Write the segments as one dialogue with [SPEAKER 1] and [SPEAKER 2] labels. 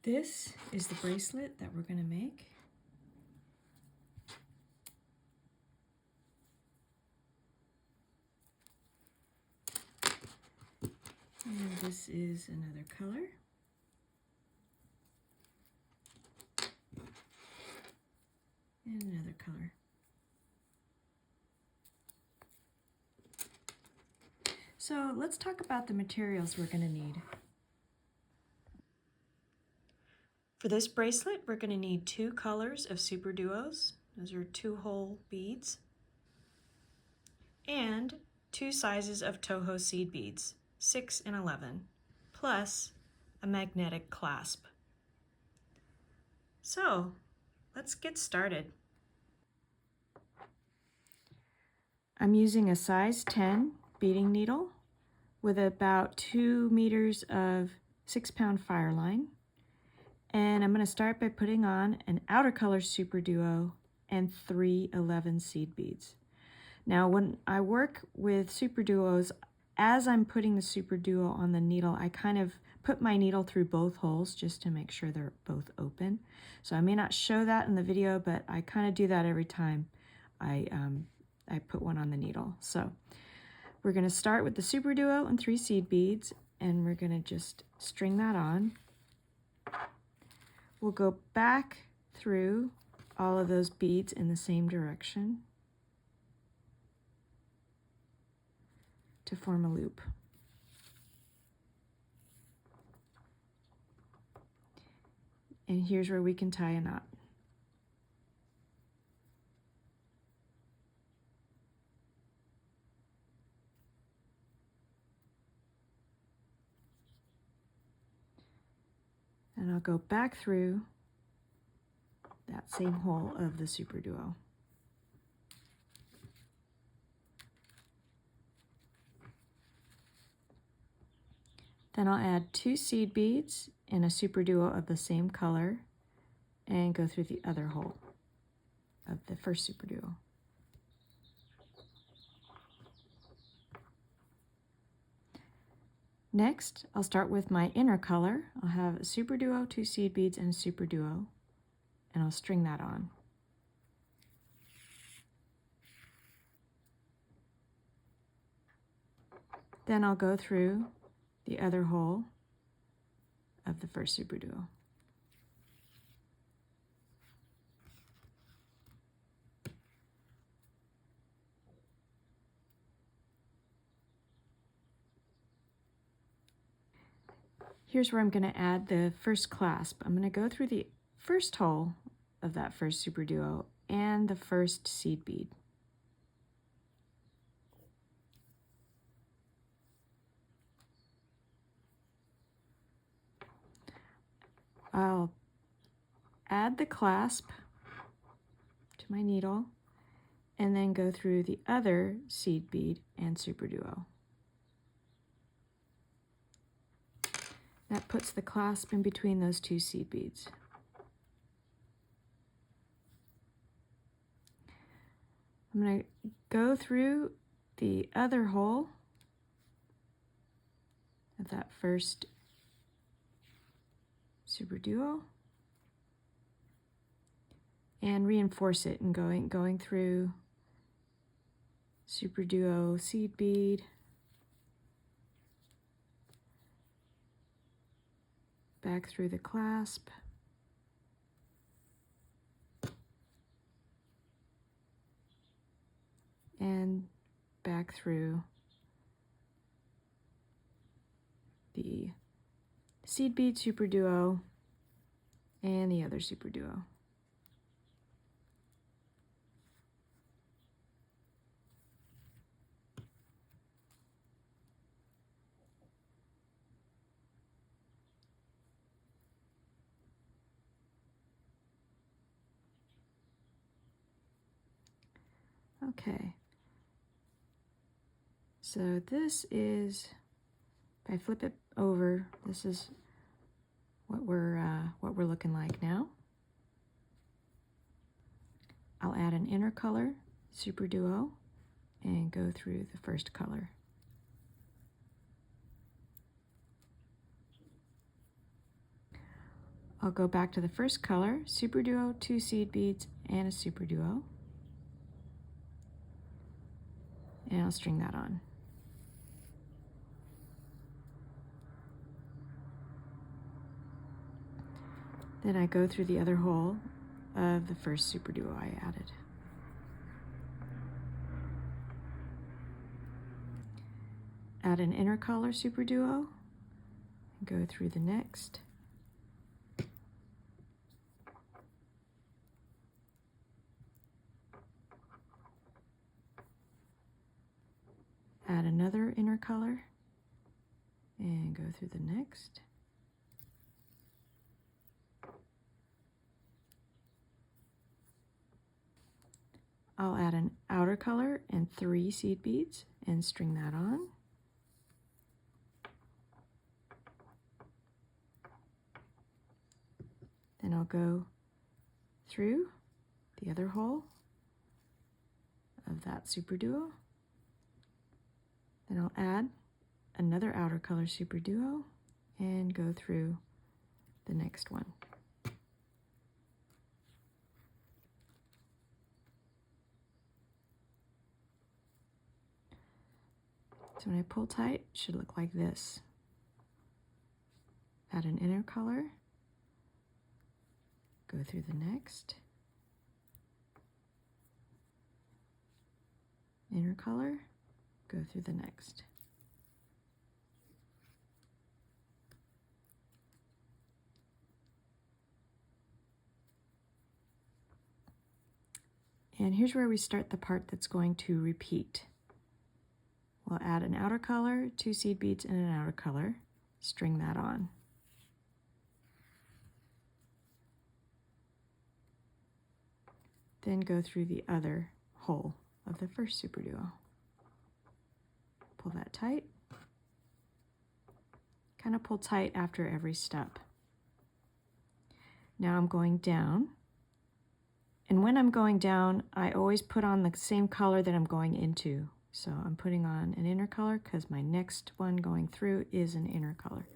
[SPEAKER 1] This is the bracelet that we're going to make. And this is another color. And another color. So let's talk about the materials we're going to need. For this bracelet, we're going to need 2 colors of Superduos. Those are 2-hole beads. And 2 sizes of Toho seed beads, 6 and 11, plus a magnetic clasp. So let's get started. I'm using a size 10 beading needle with about 2 meters of 6-pound fire line. And I'm going to start by putting on an outer color Superduo and 3 11 seed beads. Now when I work with Superduos, as I'm putting the Superduo on the needle, I kind of put my needle through both holes just to make sure they're both open. So I may not show that in the video, but I kind of do that every time I put one on the needle. So we're going to start with the Superduo and 3 seed beads, and we're going to just string that on. We'll go back through all of those beads in the same direction to form a loop. And here's where we can tie a knot. And I'll go back through that same hole of the Superduo. Then I'll add 2 seed beads in a Superduo of the same color and go through the other hole of the first Superduo. Next, I'll start with my inner color. I'll have a Superduo, 2 seed beads, and a Superduo, and I'll string that on. Then I'll go through the other hole of the first Superduo. Here's where I'm going to add the first clasp. I'm going to go through the first hole of that first Superduo and the first seed bead. I'll add the clasp to my needle and then go through the other seed bead and Superduo. That puts the clasp in between those 2 seed beads. I'm going to go through the other hole of that first Superduo and reinforce it and going through Superduo seed bead, back through the clasp, and back through the seed bead Superduo and the other Superduo. Okay, so this is, if I flip it over, this is what we're looking like now. I'll add an inner color Superduo and go through the first color. I'll go back to the first color, Superduo, 2 seed beads, and a Superduo. And I'll string that on. Then I go through the other hole of the first Superduo I added. Add an inner color Superduo, and go through the next. Add another inner color, and go through the next. I'll add an outer color and 3 seed beads and string that on. Then I'll go through the other hole of that Superduo. Then I'll add another outer color Superduo and go through the next one. So when I pull tight, it should look like this. Add an inner color, go through the next, inner color, go through the next. And here's where we start the part that's going to repeat. We'll add an outer color, 2 seed beads, and an outer color. String that on. Then go through the other hole of the first Superduo. Pull that tight. Kind of pull tight after every step. Now I'm going down. And when I'm going down, I always put on the same color that I'm going into. So I'm putting on an inner color because my next one going through is an inner color.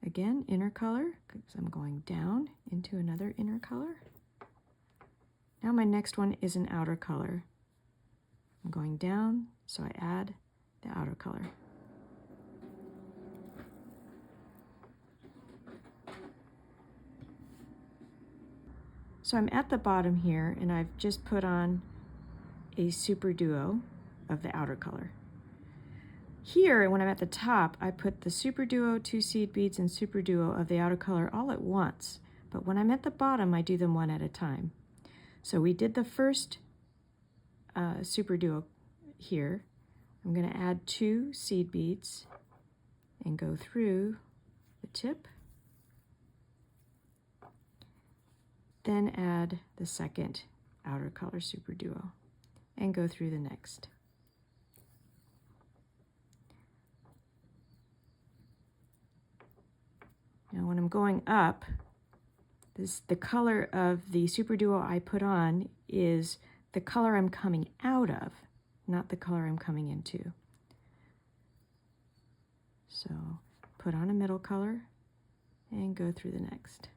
[SPEAKER 1] Again, inner color, because I'm going down into another inner color. Now my next one is an outer color. I'm going down, so I add the outer color. So I'm at the bottom here, and I've just put on a Superduo of the outer color. Here, when I'm at the top, I put the Superduo, 2 seed beads, and Superduo of the outer color all at once. But when I'm at the bottom, I do them one at a time. So we did the first Superduo here. I'm going to add 2 seed beads and go through the tip. Then add the second outer color Superduo and go through the next. Now when I'm going up, the color of the Superduo I put on is the color I'm coming out of, not the color I'm coming into. So put on a middle color and go through the next.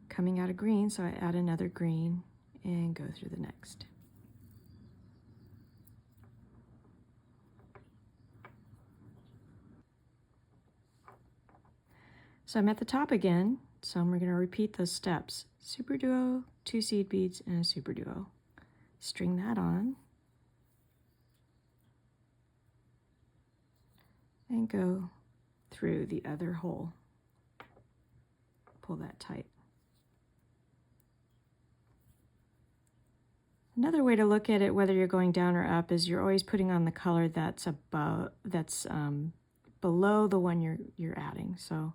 [SPEAKER 1] Coming out of green, so I add another green and go through the next. So I'm at the top again, so we're going to repeat those steps. Superduo, 2 seed beads, and a Superduo. String that on. And go through the other hole. Pull that tight. Another way to look at it, whether you're going down or up, is you're always putting on the color that's above, below the one you're adding. So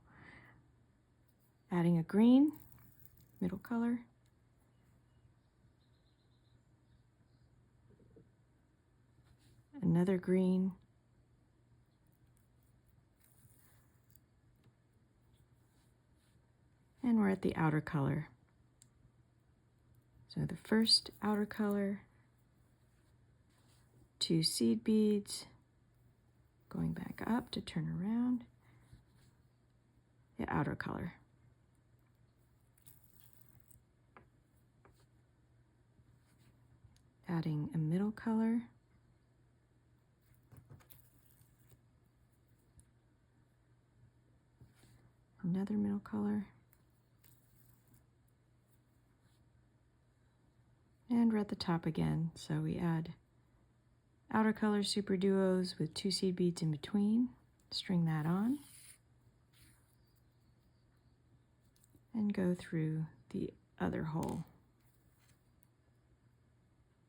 [SPEAKER 1] adding a green, middle color, another green, and we're at the outer color. So the first outer color, 2 seed beads, going back up to turn around, the outer color. Adding a middle color. Another middle color. And we're at the top again, so we add outer color Superduos with 2 seed beads in between. String that on. And go through the other hole.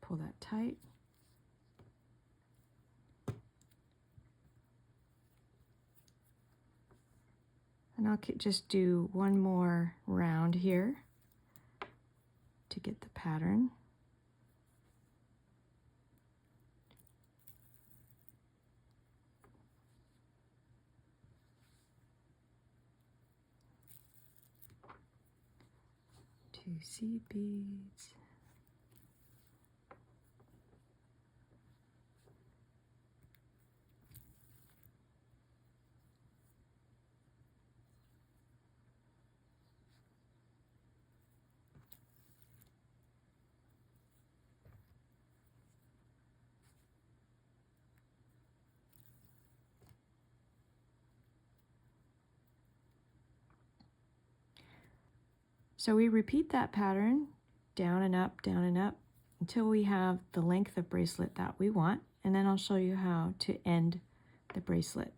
[SPEAKER 1] Pull that tight. And I'll just do one more round here to get the pattern. Two seed beads. So we repeat that pattern down and up until we have the length of bracelet that we want, and then I'll show you how to end the bracelet.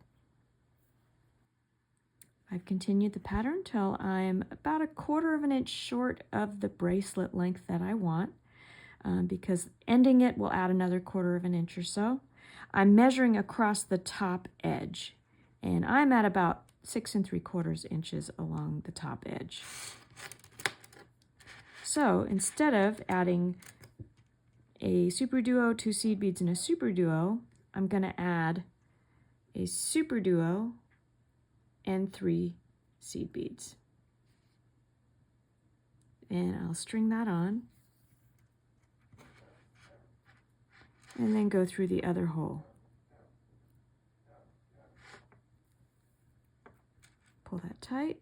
[SPEAKER 1] I've continued the pattern till I'm about 1/4 of an inch short of the bracelet length that I want, because ending it will add another 1/4 of an inch or so. I'm measuring across the top edge, and I'm at about 6 3/4 inches along the top edge. So instead of adding a Superduo, 2 seed beads, and a Superduo, I'm going to add a Superduo and 3 seed beads. And I'll string that on and then go through the other hole. Pull that tight.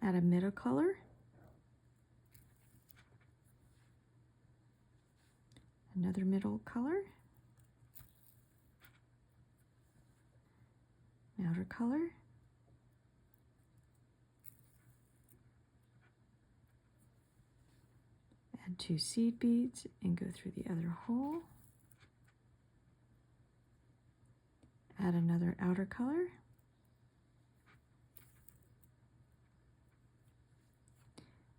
[SPEAKER 1] Add a middle color. Another middle color. Outer color. Add 2 seed beads and go through the other hole. Add another outer color.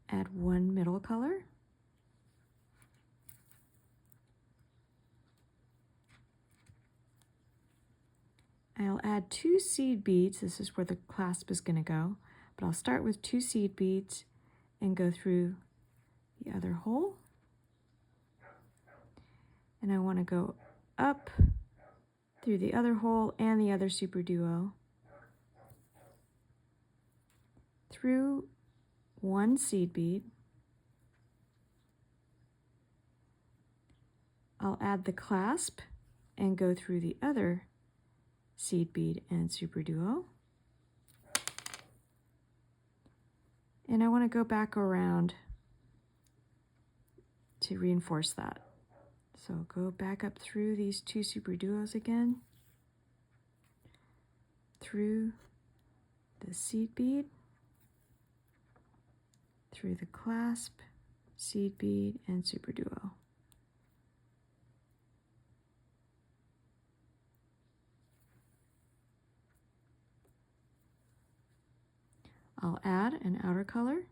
[SPEAKER 1] Add 1 middle color. I'll add 2 seed beads. This is where the clasp is going to go, but I'll start with 2 seed beads and go through the other hole. And I want to go up through the other hole and the other Superduo, through 1 seed bead. I'll add the clasp and go through the other seed bead and Superduo. And I want to go back around to reinforce that. So go back up through these 2 Superduos again, through the seed bead, through the clasp, seed bead, and Superduo. I'll add an outer color,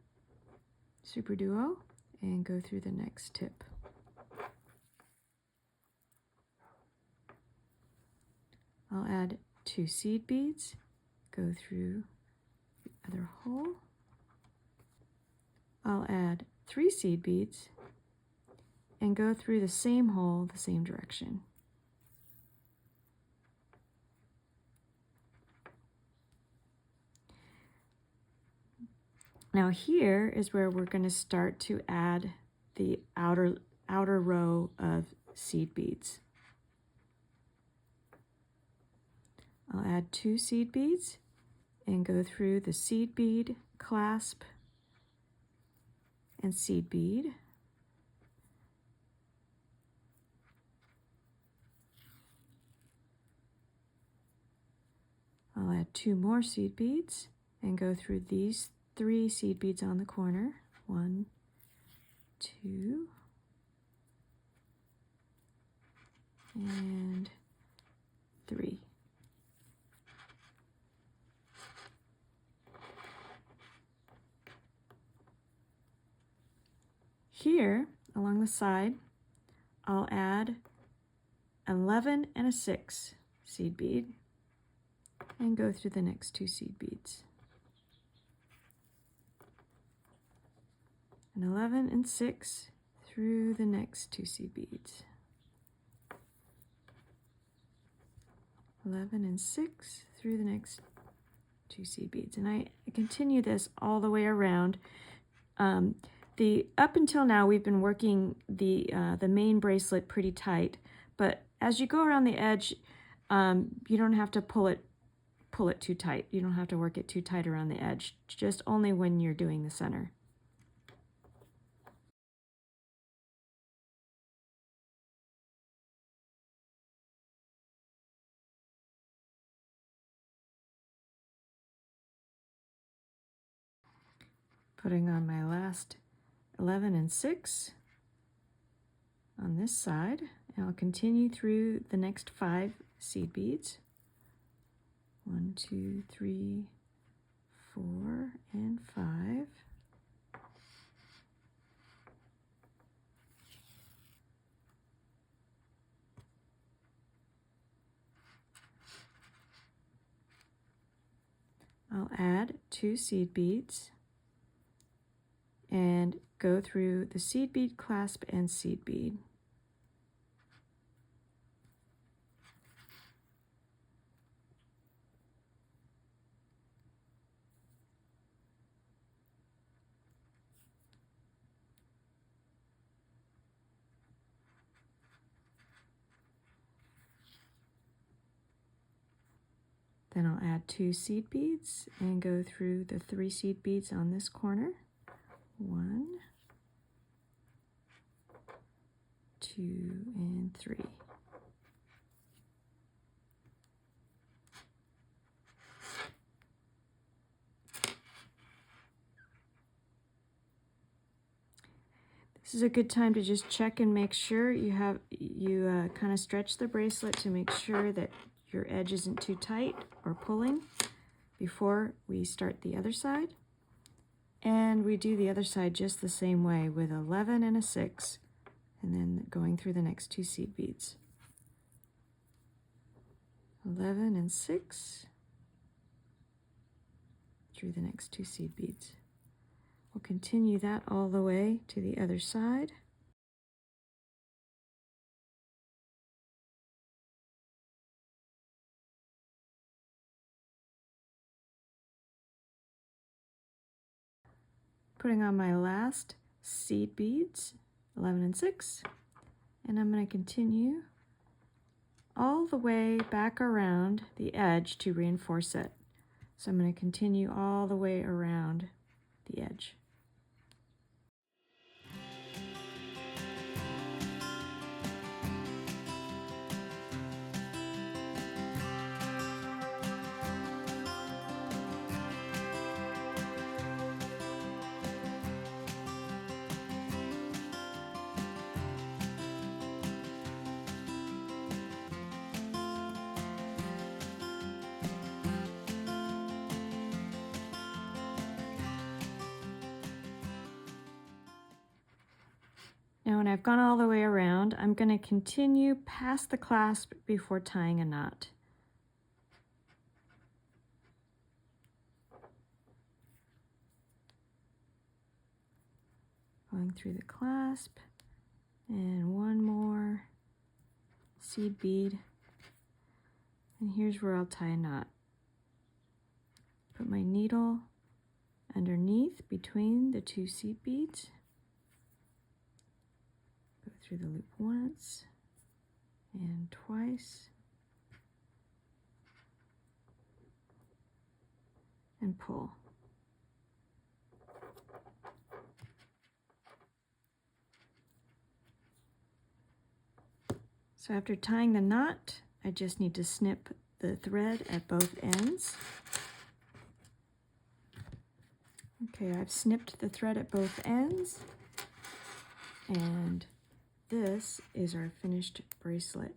[SPEAKER 1] Superduo, and go through the next tip. I'll add 2 seed beads, go through the other hole. I'll add 3 seed beads and go through the same hole, the same direction. Now here is where we're going to start to add the outer row of seed beads. I'll add 2 seed beads and go through the seed bead, clasp, and seed bead. I'll add 2 more seed beads and go through these 3 seed beads on the corner. 1, 2, and 3. Here, along the side, I'll add 11 and a 6 seed bead and go through the next 2 seed beads. And 11 and 6 through the next 2 seed beads. 11 and 6 through the next 2 seed beads. And I continue this all the way around. Up until now, we've been working the main bracelet pretty tight, but as you go around the edge, you don't have to pull it too tight. You don't have to work it too tight around the edge, just only when you're doing the center. Putting on my last 11 and 6 on this side, and I'll continue through the next 5 seed beads. 1, 2, 3, 4, and 5. I'll add 2 seed beads and go through the seed bead, clasp, and seed bead. Then I'll add 2 seed beads and go through the 3 seed beads on this corner. 1, 2, and 3. This is a good time to just check and make sure you kind of stretch the bracelet to make sure that your edge isn't too tight or pulling before we start the other side. And we do the other side just the same way with 11 and a 6, and then going through the next 2 seed beads. 11 and 6 through the next 2 seed beads. We'll continue that all the way to the other side. Putting on my last seed beads, 11 and 6, and I'm going to continue all the way back around the edge to reinforce it. So I'm going to continue all the way around the edge. Now when I've gone all the way around, I'm going to continue past the clasp before tying a knot. Going through the clasp, and one more seed bead, and here's where I'll tie a knot. Put my needle underneath between the 2 seed beads, through the loop once and twice and pull. So after tying the knot, I just need to snip the thread at both ends. Okay, I've snipped the thread at both ends, and this is our finished bracelet.